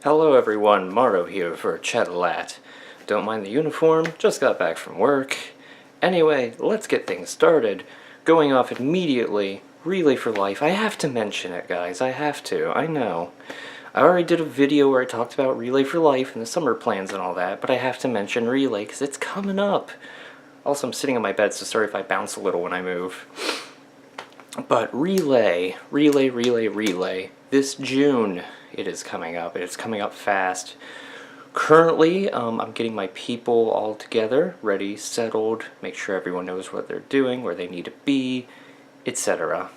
Hello everyone, Morrow here for Chat-A-Lat. Don't mind the uniform, just got back from work. Anyway, let's get things started. Going off immediately, Relay for Life. I have to mention it, guys, I have to, I know. I already did a video where I talked about Relay for Life and the summer plans and all that, but I have to mention Relay because it's coming up. Also, I'm sitting on my bed, so sorry if I bounce a little when I move. But Relay, this June it is coming up. It's coming up fast. Currently, I'm getting my people all together, ready, settled, make sure everyone knows what they're doing, where they need to be, etc.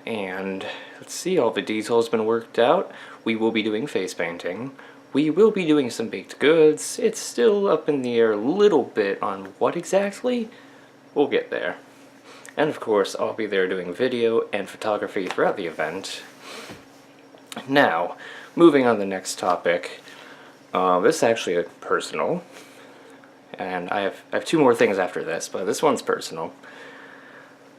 And let's see, all the details have been worked out. We will be doing face painting. We will be doing some baked goods. It's still up in the air a little bit on what exactly. We'll get there. And of course, I'll be there doing video and photography throughout the event. Now, moving on to the next topic. This is actually personal. And I have two more things after this, but this one's personal.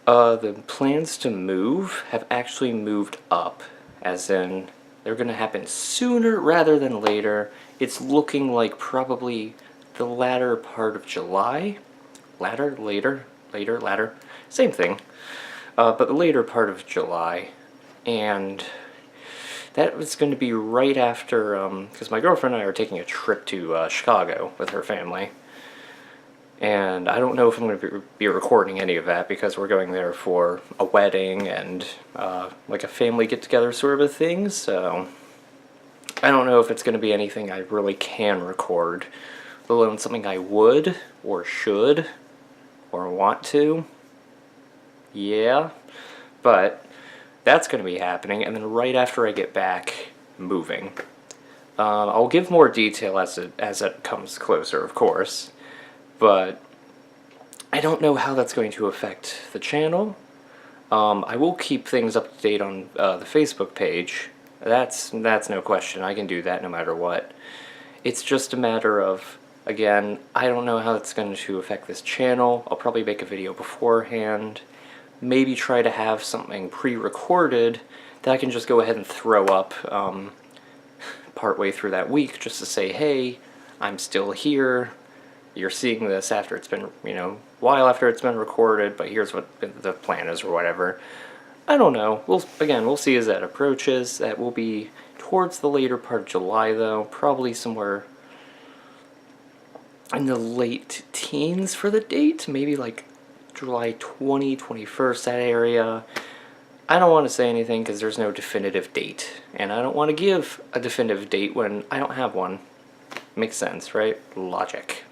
The plans to move have actually moved up, as in they're going to happen sooner rather than later. It's looking like probably the latter part of July. Later? Same thing. But the later part of July. And that was going to be right after, because my girlfriend and I are taking a trip to Chicago with her family. And I don't know if I'm going to be recording any of that because we're going there for a wedding and like a family get-together sort of a thing, so I don't know if it's going to be anything I really can record, let alone something I would, or should, or want to. Yeah, but that's going to be happening, and then right after I get back, moving. I'll give more detail as it comes closer, of course. But I don't know how that's going to affect the channel. I will keep things up to date on the Facebook page. That's no question. I can do that no matter what. It's just a matter of, again, I don't know how that's going to affect this channel. I'll probably make a video beforehand. Maybe try to have something pre-recorded that I can just go ahead and throw up partway through that week just to say, hey, I'm still here. You're seeing this after it's been, a while after it's been recorded, but here's what the plan is or whatever. I don't know. We'll see as that approaches. That will be towards the later part of July, though. Probably somewhere in the late teens for the date. Maybe like July 20, 21st, that area. I don't want to say anything because there's no definitive date. And I don't want to give a definitive date when I don't have one. Makes sense, right? Logic.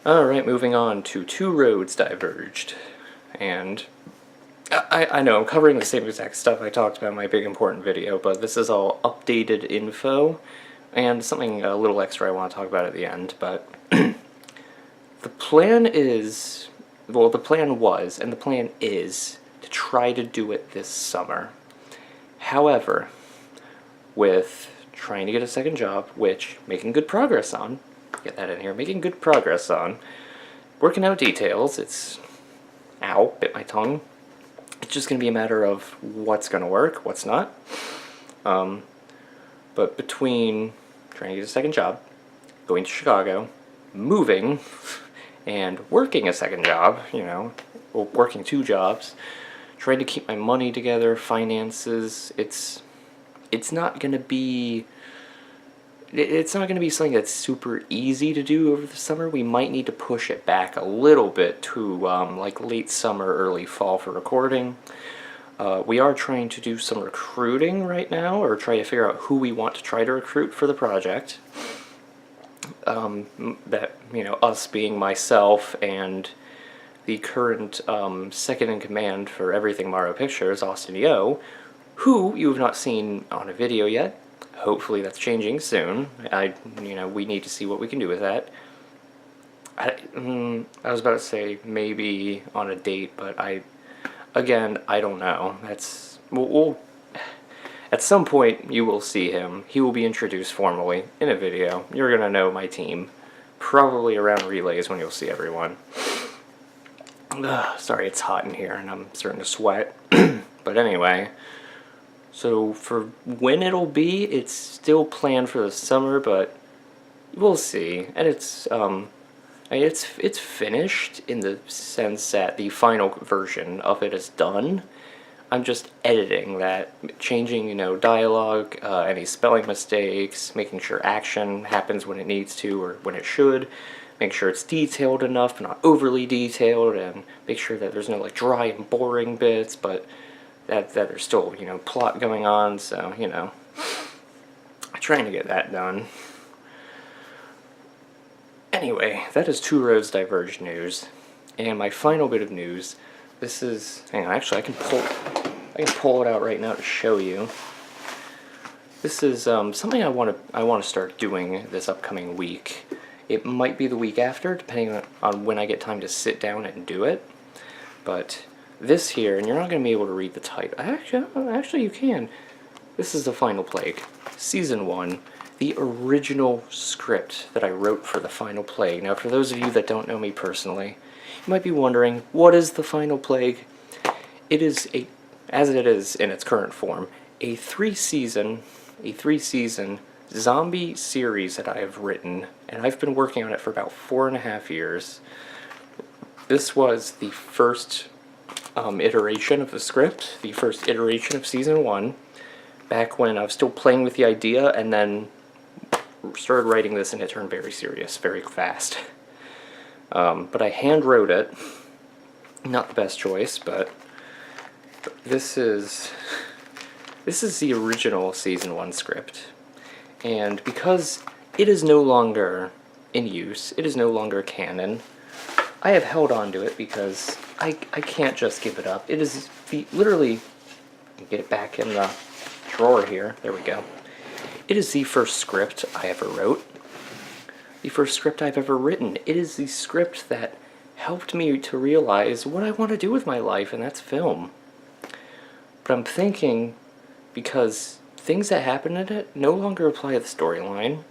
Alright, moving on to Two Roads Diverged. And I know I'm covering the same exact stuff I talked about in my big important video, but this is all updated info and something a little extra I want to talk about at the end. But the plan is, well, the plan was and the plan is to try to do it this summer. However, with trying to get a second job, which making good progress on, get that in here, making good progress on, working out details, it's, ow, bit my tongue, it's just going to be a matter of what's going to work, what's not, but between trying to get a second job, going to Chicago, moving, and working a second job, working two jobs, trying to keep my money together, finances, it's not going to be something that's super easy to do over the summer. We might need to push it back a little bit to like late summer, early fall for recording. We are trying to do some recruiting right now, or try to figure out who we want to try to recruit for the project. Us being myself and the current second in command for everything Morrow Pictures, Austin Yo, who you have not seen on a video yet. Hopefully that's changing soon. We need to see what we can do with that. I was about to say maybe on a date, but I don't know. We'll at some point you will see him. He will be introduced formally in a video. You're gonna know my team. Probably around relays when you'll see everyone. Sorry, it's hot in here and I'm starting to sweat. But anyway, So for when it'll be, it's still planned for the summer, but we'll see. And it's finished in the sense that the final version of it is done. I'm just editing that, changing, dialogue, any spelling mistakes, making sure action happens when it needs to or when it should, make sure it's detailed enough, but not overly detailed, and make sure that there's no like dry and boring bits, but that there's still, plot going on, so, trying to get that done. Anyway, that is Two Roads Diverge news. And my final bit of news, this is, hang on, actually I can pull it out right now to show you. This is something I want to start doing this upcoming week. It might be the week after, depending on when I get time to sit down and do it. But this here, and you're not going to be able to read the title. Actually you can. This is The Final Plague, Season 1. The original script that I wrote for The Final Plague. Now, for those of you that don't know me personally, you might be wondering, what is The Final Plague? It is, as it is in its current form, a three-season zombie series that I have written, and I've been working on it for about 4.5 years. This was the first iteration of the script, the first iteration of Season 1, back when I was still playing with the idea, and then started writing this and it turned very serious, very fast. But I hand wrote it. Not the best choice, but this is the original Season 1 script. And because it is no longer in use, it is no longer canon, I have held on to it because I can't just give it up. It is literally, get it back in the drawer here, there we go. It is the first script I ever wrote. The first script I've ever written. It is the script that helped me to realize what I want to do with my life, and that's film. But I'm thinking, because things that happen in it no longer apply to the storyline.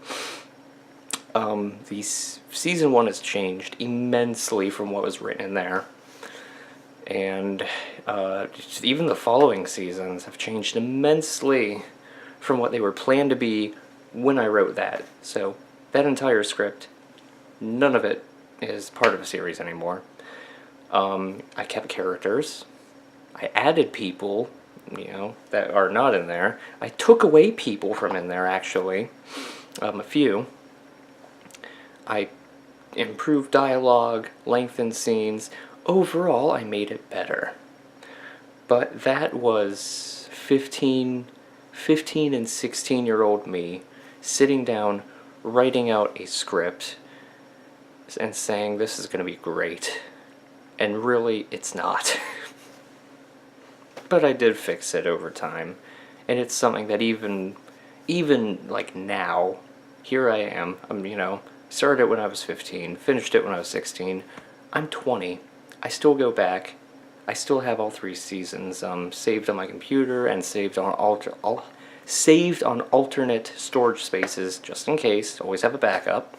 The Season 1 has changed immensely from what was written in there. And even the following seasons have changed immensely from what they were planned to be when I wrote that. So that entire script, none of it is part of a series anymore. I kept characters. I added people, that are not in there. I took away people from in there, actually. A few. I improved dialogue, lengthened scenes. Overall, I made it better. But that was 15 and 16-year-old me sitting down, writing out a script, and saying, this is going to be great. And really, it's not. But I did fix it over time. And it's something that even like now, here I am. Started it when I was 15, finished it when I was 16. I'm 20. I still go back. I still have all 3 seasons saved on my computer and saved on alternate storage spaces, just in case. Always have a backup.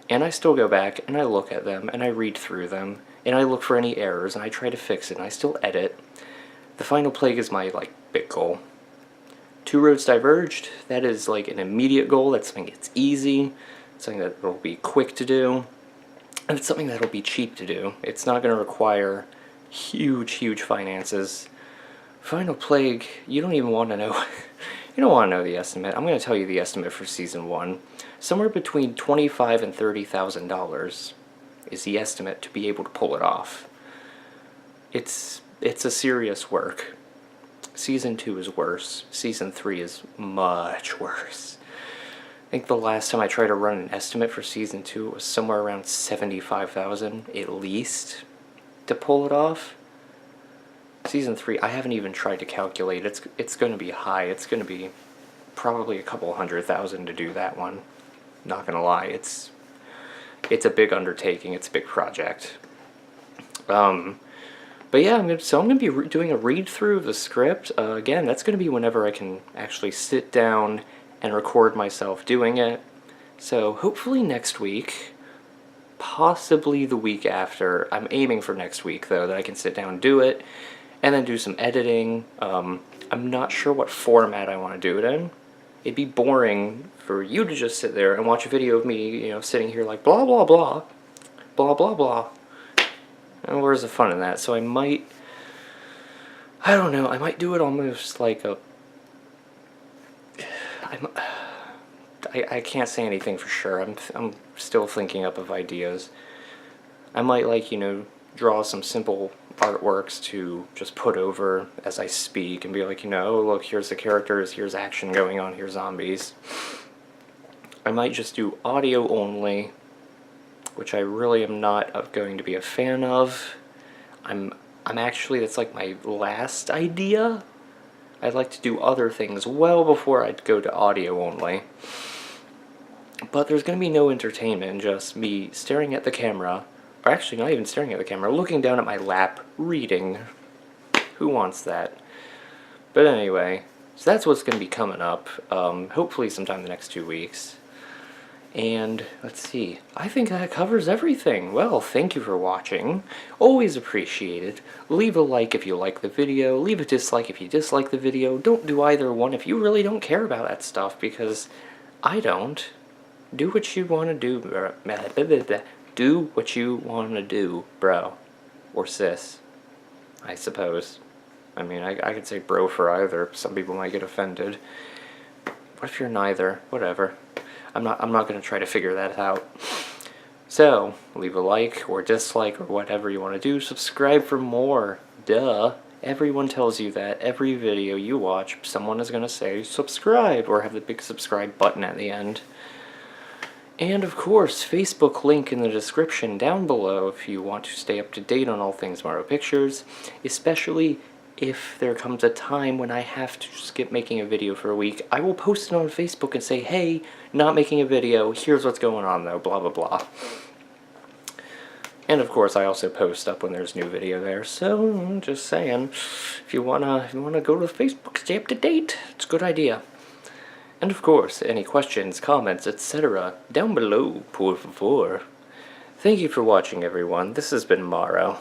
And I still go back and I look at them and I read through them and I look for any errors and I try to fix it and I still edit. The Final Plague is my big goal. Two Roads Diverged, that is an immediate goal. That's something that's easy, something that will be quick to do, and it's something that'll be cheap to do. It's not going to require huge finances. Final Plague, you don't even want to know. You don't want to know the estimate. I'm going to tell you the estimate for Season 1. Somewhere between $25,000 and $30,000 is the estimate to be able to pull it off. It's a serious work. Season 2 is worse. Season 3 is much worse. I think the last time I tried to run an estimate for Season 2, it was somewhere around $75,000 at least to pull it off. Season 3, I haven't even tried to calculate. It's going to be high. It's going to be probably a couple $100,000 to do that one. Not going to lie. It's a big undertaking. It's a big project. But yeah, I'm going to be doing a read-through of the script. Again, that's going to be whenever I can actually sit down and record myself doing it. So hopefully next week, possibly the week after. I'm aiming for next week, though, that I can sit down and do it, and then do some editing. I'm not sure what format I want to do it in. It'd be boring for you to just sit there and watch a video of me, you know, sitting here like blah blah blah, blah blah blah. And where's the fun in that? So I don't know, I might do it almost like I can't say anything for sure. I'm still thinking up of ideas. I might, like, you know, draw some simple artworks to just put over as I speak and be like, you know, look, here's the characters, here's action going on, here's zombies. I might just do audio only, which I really am not going to be a fan of. I'm actually, that's like my last idea. I'd like to do other things well before I'd go to audio only. But there's going to be no entertainment, just me staring at the camera, or actually not even staring at the camera, looking down at my lap, reading. Who wants that? But anyway, so that's what's going to be coming up, hopefully sometime in the next 2 weeks. And, let's see, I think that covers everything. Well, thank you for watching. Always appreciated. Leave a like if you like the video. Leave a dislike if you dislike the video. Don't do either one if you really don't care about that stuff, because I don't. Do what you want to do. Do what you want to do, bro. Or sis, I suppose. I mean, I could say bro for either. Some people might get offended. What if you're neither? Whatever. I'm not going to try to figure that out. So, leave a like or dislike or whatever you want to do. Subscribe for more. Duh. Everyone tells you that. Every video you watch, someone is going to say subscribe or have the big subscribe button at the end. And of course, Facebook link in the description down below if you want to stay up to date on all things Morrow Pictures, especially if there comes a time when I have to skip making a video for a week. I will post it on Facebook and say, hey, not making a video, here's what's going on though, blah blah blah. And of course, I also post up when there's new video there, so just saying, if you wanna go to Facebook, stay up to date, it's a good idea. And of course, any questions, comments, etc. down below, por favor. Thank you for watching, everyone. This has been Morrow.